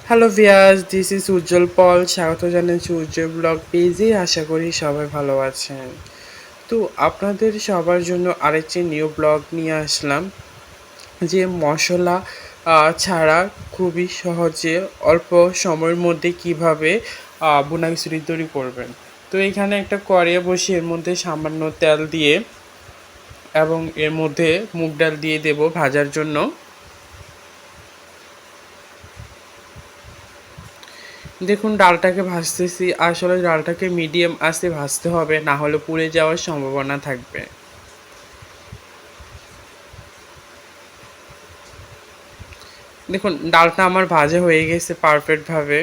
Hello ভিয়াস, this is উজ্জ্বল পল। স্বাগত জানাচ্ছি উজ্জ্বল blog পেজে। আশা করি সবাই ভালো আছেন। তো আপনাদের সবার জন্য আরেকটি নিউ ব্লগ নিয়ে আসলাম, যে মশলা ছাড়া খুবই সহজে অল্প সময়ের মধ্যে কিভাবে বুনা খিচুড়ি তৈরি করবেন। তো এখানে একটা কড়াইয়ে বসে এর মধ্যে সামান্য তেল দিয়ে এবং এর মধ্যে মুগ ডাল দিয়ে দেব ভাজার জন্য। দেখুন, ডালটাকে ভাজতেছি। আসলে ডালটাকে মিডিয়াম আঁচে ভাজতে হবে, না হলে পুড়ে যাওয়ার সম্ভাবনা থাকবে। দেখুন, ডালটা আমার ভাজা হয়ে গেছে পারফেক্টভাবে।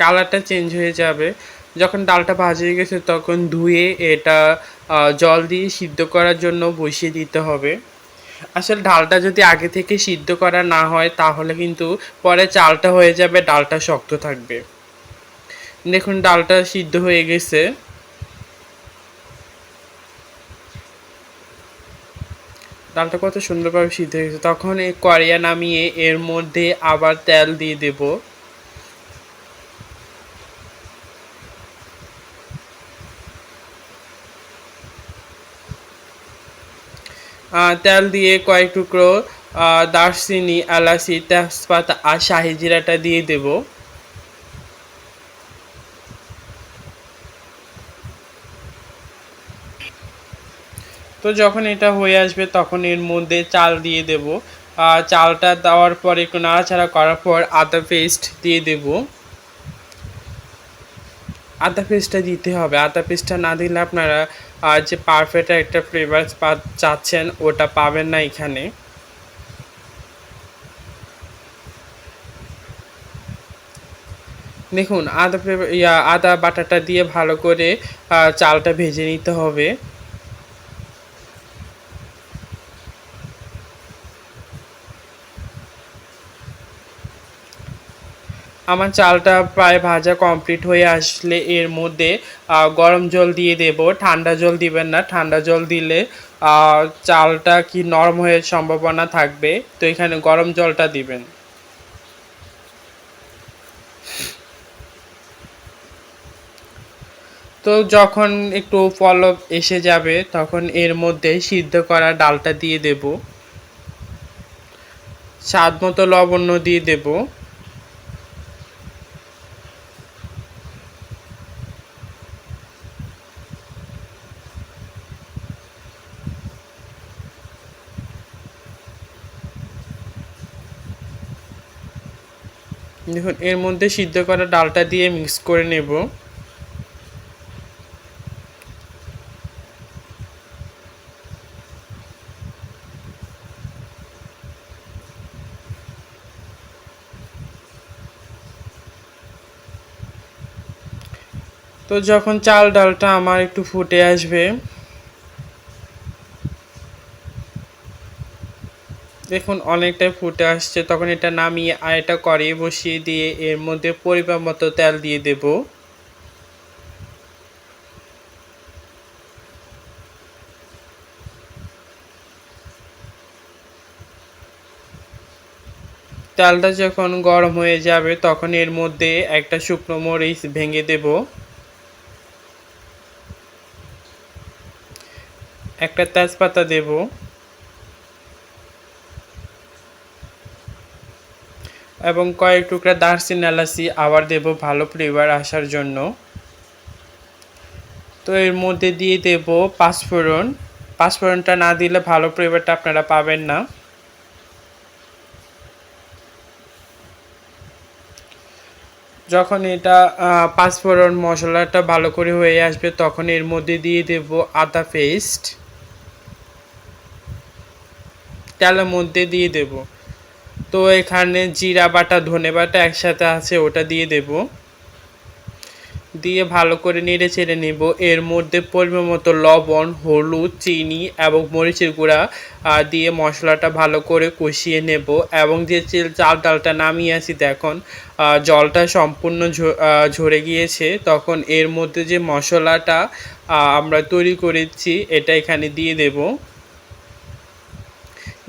কালারটা চেঞ্জ হয়ে যাবে। যখন ডালটা ভাজা হয়ে গেছে তখন ধুয়ে এটা জল দিয়ে সিদ্ধ করার জন্য বসিয়ে দিতে হবে। আসলে ডালটা যদি আগে থেকে সিদ্ধ করা না হয় তাহলে কিন্তু পরে চালটা হয়ে যাবে, ডালটা শক্ত থাকবে। দেখুন, ডালটা সিদ্ধ হয়ে গেছে। ডালটা কত সুন্দরভাবে সিদ্ধ হয়ে গেছে। তখন এই কড়াইয়া নামিয়ে এর মধ্যে আবার তেল দিয়ে দেব। তেল দিয়ে কয়েক টুকরো দারচিনি, এলাচি, তেজপাতা আর শাহি জিরাটা দিয়ে দেব। তো যখন এটা হয়ে আসবে তখন এর মধ্যে চাল দিয়ে দেব। চালটা দেওয়ার পর একটু নাড়াচাড়া করার পর আদা পেস্ট দিয়ে দেব। আদা পেস্টটা দিতে হবে। আদা পেস্টটা না দিলে আপনারা যে পারফেক্ট একটা ফ্লেভার চাচ্ছেন ওটা পাবেন না এখানে। দেখুন, আদা বাটাটা দিয়ে ভালো করে চালটা ভেজে নিতে হবে। আমার চালটা প্রায় ভাজা কমপ্লিট হয়ে আসলে এর মধ্যে গরম জল দিয়ে দেব। ঠান্ডা জল দিবেন না, ঠান্ডা জল দিলে চালটা কি নরম হয়ে সম্ভাবনা থাকবে। তো এখানে গরম জলটা দিবেন। তো যখন একটু পলক এসে যাবে তখন এর মধ্যে সিদ্ধ করা ডালটা দিয়ে দেব। স্বাদ মতো লবণ দিয়ে দেব। দেখুন, এর মধ্যে সিদ্ধ করা ডালটা দিয়ে মিক্স করে নেব। তো যখন চাল ডালটা আমার একটু ফুটে আসবে, দেখুন অনেকটাই ফুটে আসছে, তখন এটা নামিয়ে আর এটা কড়াইয়ে বসিয়ে দিয়ে এর মধ্যে পরিমাণ মতো তেল দিয়ে দেব। তেলটা যখন গরম হয়ে যাবে তখন এর মধ্যে একটা শুকনো মরিচ ভেঙে দেব, একটা তেজপাতা দেব এবং কয়েক টুকরা দারচিনি, এলাচি আবার দেব ভালো ফ্লেভার আসার জন্য। তো এর মধ্যে দিয়ে দেব পাঁচফোড়ন। পাঁচফোড়নটা না দিলে ভালো ফ্লেভারটা আপনারা পাবেন না। যখন এটা পাঁচফোড়ন মশলাটা ভালো করে হয়ে আসবে তখন এর মধ্যে দিয়ে দেব আদা পেস্ট। তেলের মধ্যে দিয়ে দেব। তো এখানে জিরা বাটা, ধনে বাটা একসাথে আছে, ওটা দিয়ে দেব। দিয়ে ভালো করে নেড়ে চেড়ে নেব। এর মধ্যে পরিমাণ মতো লবণ, হলুদ, চিনি এবং মরিচের গুঁড়া দিয়ে মশলাটা ভালো করে কষিয়ে নেব এবং যে চাল ডালটা নামিয়ে আসি দেখুন জলটা সম্পূর্ণ ঝরে গিয়েছে, তখন এর মধ্যে যে মশলাটা আমরা তৈরি করেছি এটা এখানে দিয়ে দেব।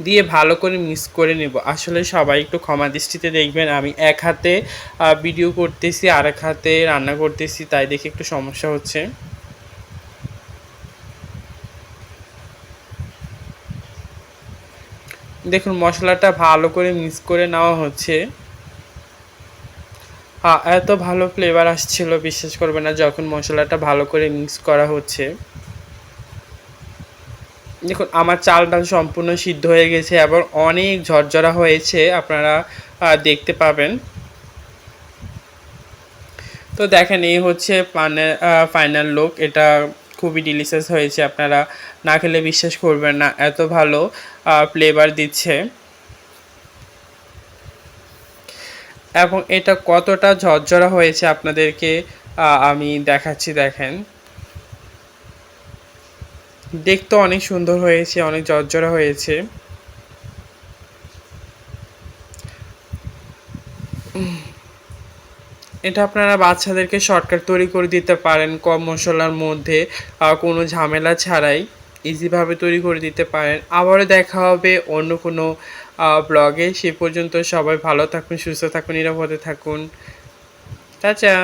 দিয়ে ভালো করে মিক্স করে নেব। আসলে সবাই একটু ক্ষমা দৃষ্টিতে দেখবেন, আমি এক হাতে ভিডিও করতেছি আর এক হাতে রান্না করতেছি, তাই দেখে একটু সমস্যা হচ্ছে। দেখুন মশলাটা ভালো করে মিক্স করে নেওয়া হচ্ছে। এত ভালো ফ্লেভার আসছিল বিশ্বাস করবে না যখন মশলাটা ভালো করে মিক্স করা হচ্ছে। দেখুন আমার চাল ডাল সম্পূর্ণ সিদ্ধ হয়ে গেছে এবং অনেক ঝরঝরা হয়েছে, আপনারা দেখতে পাবেন। তো দেখেন এই হচ্ছে ফাইনাল লুক। এটা খুবই ডিলিশিয়াস হয়েছে, আপনারা না খেলে বিশ্বাস করবেন না এত ভালো ফ্লেভার দিচ্ছে। এবং এটা কতটা ঝরঝরা হয়েছে আপনাদেরকে আমি দেখাচ্ছি। দেখেন দেখতে অনেক সুন্দর হয়েছে, অনেক ঝরঝরা হয়েছে। এটা আপনারা বাচ্চাদেরকে শর্টকাট তৈরি করে দিতে পারেন, কম মশলার মধ্যে কোনো ঝামেলা ছাড়াই ইজিভাবে তৈরি করে দিতে পারেন। আবারও দেখা হবে অন্য কোনো ব্লগে। সে পর্যন্ত সবাই ভালো থাকুন, সুস্থ থাকুন, নিরাপদে থাকুন। টাটা।